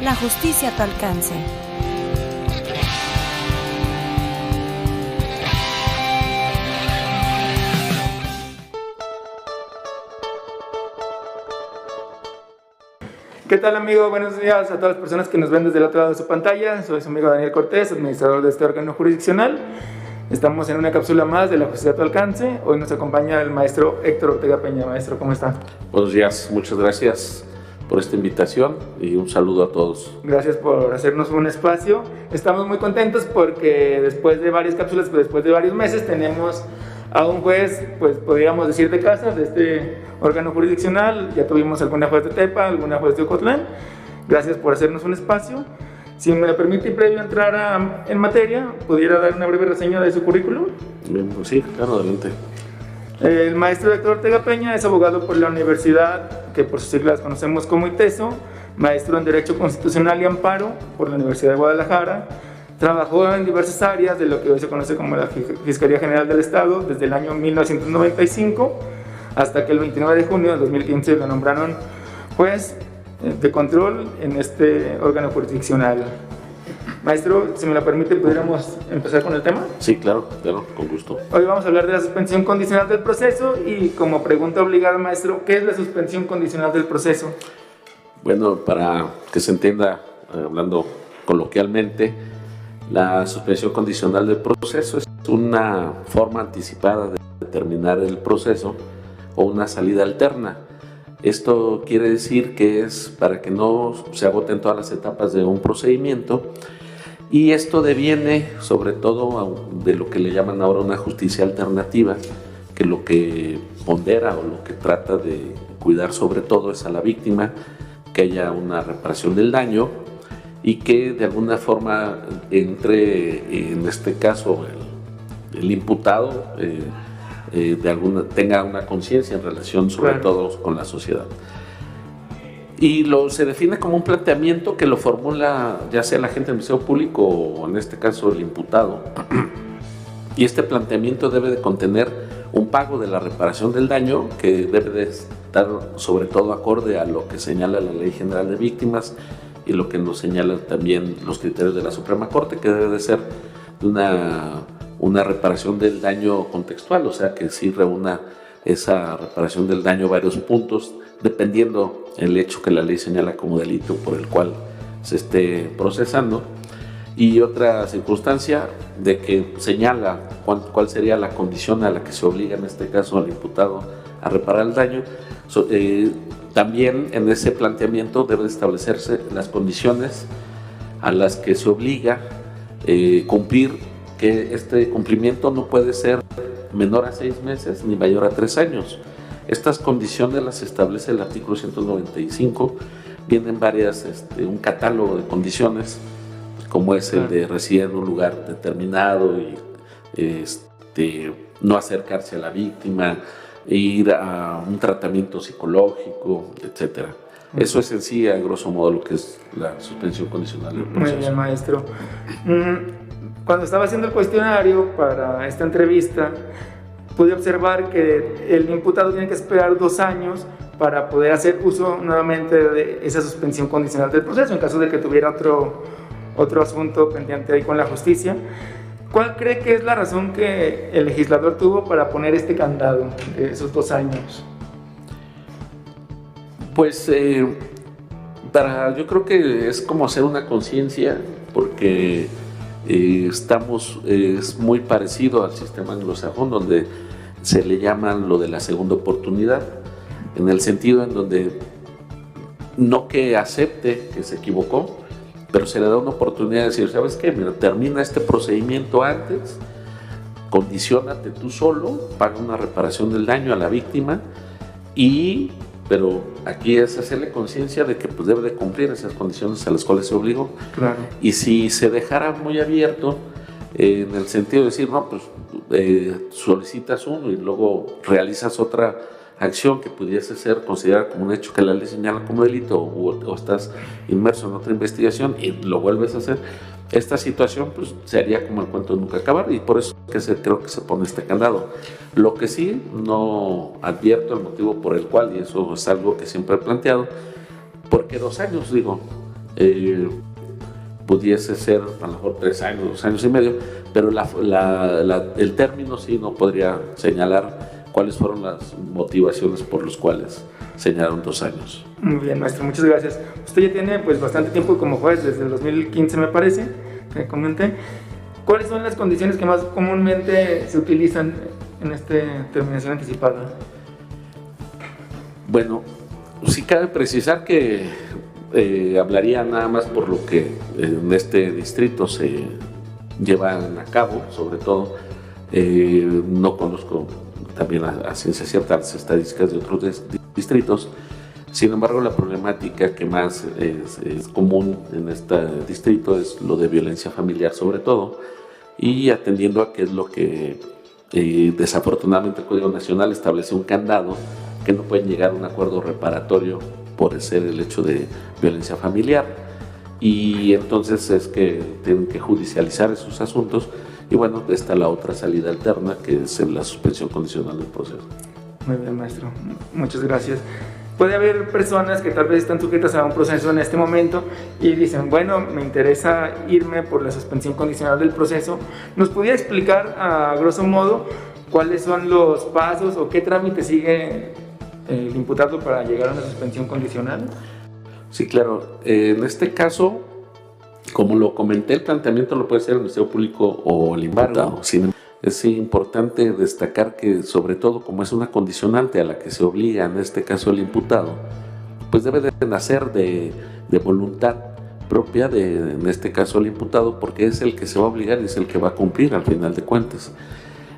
la justicia a tu alcance. ¿Qué tal, amigo? Buenos días a todas las personas que nos ven desde el otro lado de su pantalla. Soy su amigo Daniel Cortés, administrador de este órgano jurisdiccional. Estamos en una cápsula más de la justicia a tu alcance. Hoy nos acompaña el maestro Héctor Ortega Peña. Maestro, ¿cómo está? Buenos días, muchas gracias por esta invitación y un saludo a todos. Gracias por hacernos un espacio. Estamos muy contentos porque después de varias cápsulas, después de varios meses, tenemos a un juez, pues podríamos decir de casa, de este órgano jurisdiccional. Ya tuvimos alguna juez de Tepa, alguna juez de Ocotlán. Gracias por hacernos un espacio. Si me lo permite, previo a entrar en materia, ¿pudiera dar una breve reseña de su currículum? Bien, pues sí, claro, adelante. El maestro Héctor Ortega Peña es abogado por la universidad, que por sus siglas conocemos como ITESO, maestro en Derecho Constitucional y Amparo por la Universidad de Guadalajara. Trabajó en diversas áreas de lo que hoy se conoce como la Fiscalía General del Estado desde el año 1995 hasta que el 29 de junio de 2015 lo nombraron juez de control en este órgano jurisdiccional. Maestro, si me lo permite, ¿pudiéramos empezar con el tema? Sí, claro, con gusto. Hoy vamos a hablar de la suspensión condicional del proceso y como pregunta obligada, maestro, ¿qué es la suspensión condicional del proceso? Bueno, para que se entienda, hablando coloquialmente, la suspensión condicional del proceso es una forma anticipada de terminar el proceso o una salida alterna. Esto quiere decir que es para que no se agoten todas las etapas de un procedimiento, y esto deviene sobre todo de lo que le llaman ahora una justicia alternativa, que lo que pondera o lo que trata de cuidar sobre todo es a la víctima, que haya una reparación del daño y que de alguna forma entre, en este caso, el imputado tenga una conciencia en relación sobre todo con la sociedad. Y se define como un planteamiento que lo formula ya sea el agente del Ministerio Público o en este caso el imputado. Y este planteamiento debe de contener un pago de la reparación del daño que debe de estar sobre todo acorde a lo que señala la Ley General de Víctimas y lo que nos señalan también los criterios de la Suprema Corte, que debe de ser una reparación del daño contextual, o sea que sí reúna esa reparación del daño varios puntos, dependiendo el hecho que la ley señala como delito por el cual se esté procesando, y otra circunstancia de que señala cuál sería la condición a la que se obliga en este caso al imputado a reparar el daño. También en ese planteamiento deben establecerse las condiciones a las que se obliga cumplir, que este cumplimiento no puede ser menor a 6 meses ni mayor a 3 años. Estas condiciones las establece el artículo 195, vienen varias, un catálogo de condiciones, como es el de residir en un lugar determinado y no acercarse a la víctima, ir a un tratamiento psicológico, etc. Eso es en sí, a grosso modo, lo que es la suspensión condicional del proceso. Muy bien, maestro. Cuando estaba haciendo el cuestionario para esta entrevista, pude observar que el imputado tiene que esperar 2 años para poder hacer uso nuevamente de esa suspensión condicional del proceso, en caso de que tuviera otro asunto pendiente ahí con la justicia. ¿Cuál cree que es la razón que el legislador tuvo para poner este candado de esos 2 años? Pues yo creo que es como hacer una conciencia, porque es muy parecido al sistema anglosajón, donde se le llama lo de la segunda oportunidad, en el sentido en donde no que acepte que se equivocó, pero se le da una oportunidad de decir, ¿sabes qué? Mira, termina este procedimiento antes, condiciónate tú solo, paga una reparación del daño a la víctima, pero aquí es hacerle conciencia de que pues, debe de cumplir esas condiciones a las cuales se obligó. Claro. Y si se dejara muy abierto, en el sentido de decir, no, pues solicitas uno y luego realizas otra acción que pudiese ser considerada como un hecho que la ley señala como delito, o estás inmerso en otra investigación y lo vuelves a hacer, esta situación pues sería como el cuento de nunca acabar, y por eso creo que se pone este candado. Lo que sí no advierto el motivo por el cual, y eso es algo que siempre he planteado, porque 2 años, digo, pudiese ser a lo mejor 3 años, 2 años y medio, pero el término sí no podría señalar cuáles fueron las motivaciones por las cuales señalaron 2 años. Muy bien, maestro, muchas gracias. Usted ya tiene pues bastante tiempo como juez, desde el 2015 me parece, que comenté. ¿Cuáles son las condiciones que más comúnmente se utilizan en esta terminación anticipada? Bueno, sí cabe precisar que hablaría nada más por lo que en este distrito se llevan a cabo, sobre todo. No conozco también a ciencia cierta las estadísticas de otros distritos. Sin embargo, la problemática que más es común en este distrito es lo de violencia familiar, sobre todo, y atendiendo a qué es lo que desafortunadamente el Código Nacional establece un candado que no pueden llegar a un acuerdo reparatorio por ser el hecho de violencia familiar, y entonces es que tienen que judicializar esos asuntos, y bueno, está la otra salida alterna, que es la suspensión condicional del proceso. Muy bien, maestro, muchas gracias. Puede haber personas que tal vez están sujetas a un proceso en este momento y dicen, bueno, me interesa irme por la suspensión condicional del proceso. ¿Nos podría explicar a grosso modo cuáles son los pasos o qué trámite sigue el imputado para llegar a una suspensión condicional? Sí, claro. En este caso, como lo comenté, el planteamiento lo puede hacer el Ministerio Público o el imputado. Es importante destacar que, sobre todo, como es una condicionante a la que se obliga, en este caso el imputado, pues debe de nacer de voluntad propia en este caso el imputado, porque es el que se va a obligar y es el que va a cumplir al final de cuentas.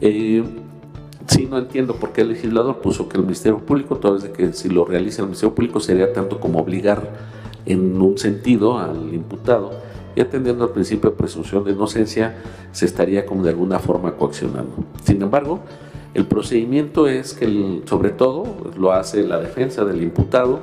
Sí, no entiendo por qué el legislador puso que el Ministerio Público, toda vez de que si lo realiza el Ministerio Público sería tanto como obligar en un sentido al imputado, y atendiendo al principio de presunción de inocencia se estaría como de alguna forma coaccionando. Sin embargo, el procedimiento es que sobre todo lo hace la defensa del imputado,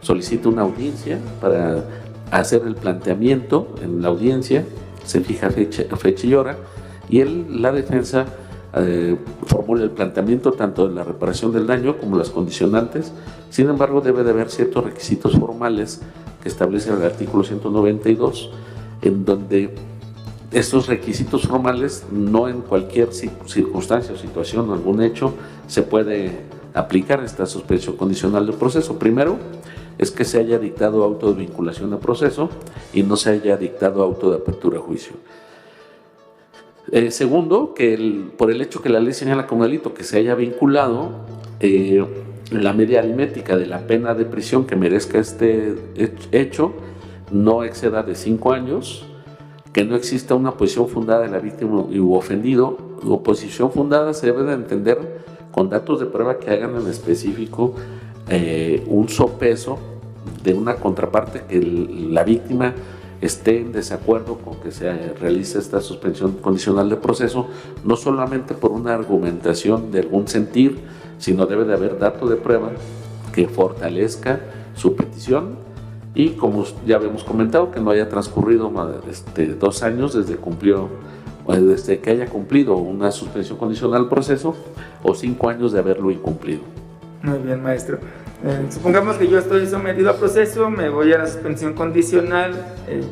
solicita una audiencia para hacer el planteamiento en la audiencia, se fija fecha y hora, y la defensa formula el planteamiento tanto de la reparación del daño como las condicionantes. Sin embargo, debe de haber ciertos requisitos formales que establece el artículo 192, en donde estos requisitos formales no en cualquier circunstancia o situación o algún hecho se puede aplicar esta suspensión condicional del proceso. Primero es que se haya dictado auto de vinculación a proceso y no se haya dictado auto de apertura a juicio. Segundo, que por el hecho que la ley señala como delito que se haya vinculado, la media aritmética de la pena de prisión que merezca este hecho no exceda de 5 años, que no exista una posición fundada de la víctima u ofendido. La oposición fundada se debe de entender con datos de prueba que hagan en específico un sopeso de una contraparte, que la víctima esté en desacuerdo con que se realice esta suspensión condicional de proceso, no solamente por una argumentación de algún sentir, sino debe de haber dato de prueba que fortalezca su petición, y como ya habíamos comentado, que no haya transcurrido 2 años desde que haya cumplido una suspensión condicional del proceso, o 5 años de haberlo incumplido. Muy bien, maestro. Supongamos que yo estoy sometido a proceso, me voy a la suspensión condicional,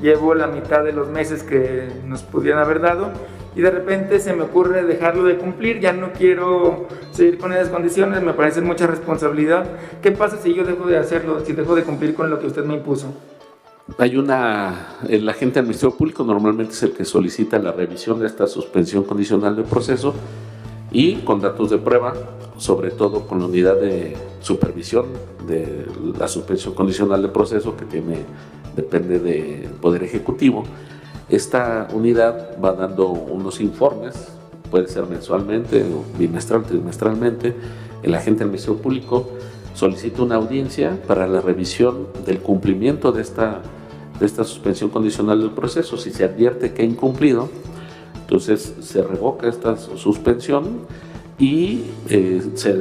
llevo la mitad de los meses que nos pudieran haber dado y de repente se me ocurre dejarlo de cumplir, ya no quiero seguir con esas condiciones, me parece mucha responsabilidad. ¿Qué pasa si yo dejo de hacerlo, si dejo de cumplir con lo que usted me impuso? El agente del Ministerio Público normalmente es el que solicita la revisión de esta suspensión condicional del proceso, y con datos de prueba, sobre todo con la unidad de supervisión de la suspensión condicional de proceso, que depende del Poder Ejecutivo. Esta unidad va dando unos informes, puede ser mensualmente, o bimestral, trimestralmente. El agente del Ministerio Público solicita una audiencia para la revisión del cumplimiento de esta suspensión condicional del proceso. Si se advierte que ha incumplido, entonces se revoca esta suspensión y se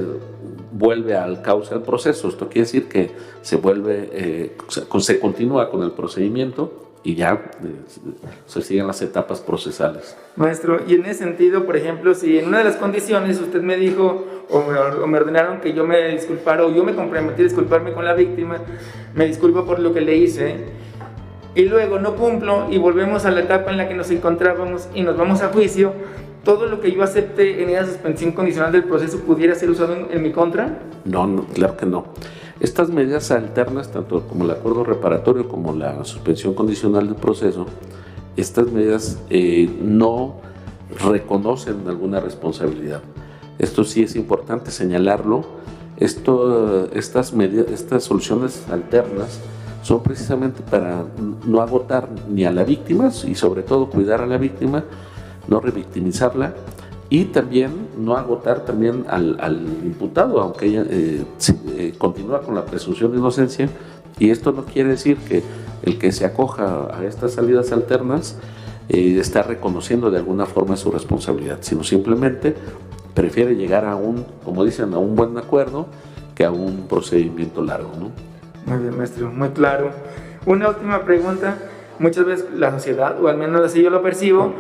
vuelve al cauce del proceso. Esto quiere decir que se continúa con el procedimiento y ya se siguen las etapas procesales. Maestro, y en ese sentido, por ejemplo, si en una de las condiciones usted me dijo o me ordenaron que yo me disculpara, o yo me comprometí a disculparme con la víctima, me disculpo por lo que le hice, y luego no cumplo y volvemos a la etapa en la que nos encontrábamos y nos vamos a juicio, ¿todo lo que yo acepte en esa suspensión condicional del proceso pudiera ser usado en mi contra? No, claro que no. Estas medidas alternas, tanto como el acuerdo reparatorio como la suspensión condicional del proceso, estas medidas no reconocen alguna responsabilidad. Esto sí es importante señalarlo. Estas soluciones alternas son precisamente para no agotar ni a la víctima y sobre todo cuidar a la víctima, no revictimizarla y también no agotar también al imputado, aunque ella continúa con la presunción de inocencia. Y esto no quiere decir que el que se acoja a estas salidas alternas está reconociendo de alguna forma su responsabilidad, sino simplemente prefiere llegar a como dicen, a un buen acuerdo que a un procedimiento largo, ¿no? Muy bien, maestro, muy claro. Una última pregunta. Muchas veces la sociedad, o al menos así yo lo percibo,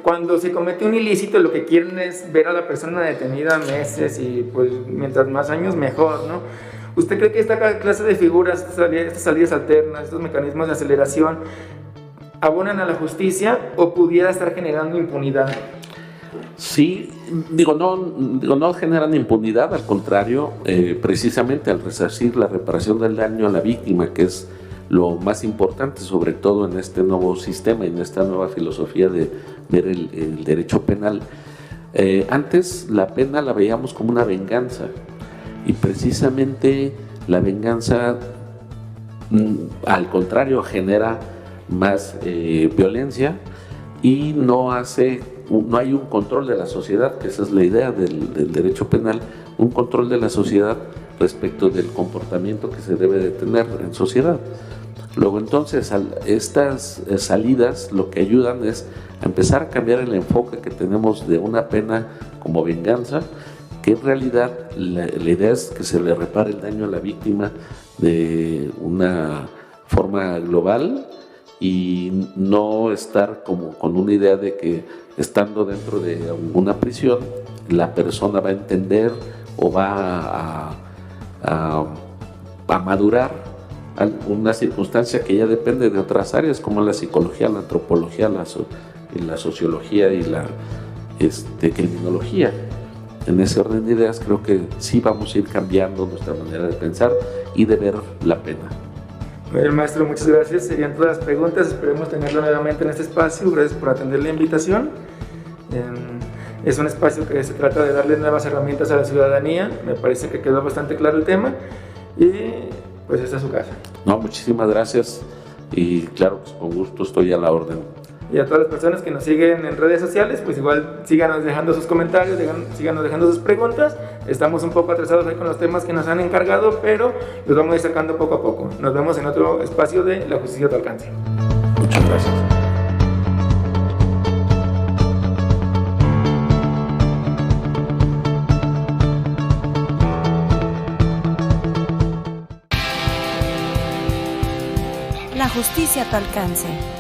cuando se comete un ilícito, lo que quieren es ver a la persona detenida meses y pues mientras más años mejor, ¿no? ¿Usted cree que esta clase de figuras, estas salidas alternas, estos mecanismos de aceleración, abonan a la justicia o pudiera estar generando impunidad? Sí, no generan impunidad, al contrario, precisamente al resarcir la reparación del daño a la víctima, que es lo más importante, sobre todo en este nuevo sistema y en esta nueva filosofía de ver el derecho penal. Antes la pena la veíamos como una venganza y precisamente la venganza, al contrario, genera más violencia y no hay un control de la sociedad, que esa es la idea del derecho penal, un control de la sociedad respecto del comportamiento que se debe de tener en sociedad. Luego entonces estas salidas lo que ayudan es a empezar a cambiar el enfoque que tenemos de una pena como venganza, que en realidad la idea es que se le repare el daño a la víctima de una forma global y no estar como con una idea de que estando dentro de una prisión la persona va a entender o va a madurar una circunstancia que ya depende de otras áreas como la psicología, la antropología, la sociología y la criminología. En ese orden de ideas creo que sí vamos a ir cambiando nuestra manera de pensar y de ver la pena. Bueno, maestro, muchas gracias. Serían todas las preguntas. Esperemos tenerlo nuevamente en este espacio. Gracias por atender la invitación. Es un espacio que se trata de darle nuevas herramientas a la ciudadanía. Me parece que quedó bastante claro el tema y pues esta es su casa. No, muchísimas gracias y claro, pues con gusto estoy a la orden. Y a todas las personas que nos siguen en redes sociales, pues igual síganos dejando sus comentarios, síganos dejando sus preguntas. Estamos un poco atrasados ahí con los temas que nos han encargado, pero los vamos a ir sacando poco a poco. Nos vemos en otro espacio de La Justicia a tu Alcance. Muchas gracias. La Justicia a tu Alcance.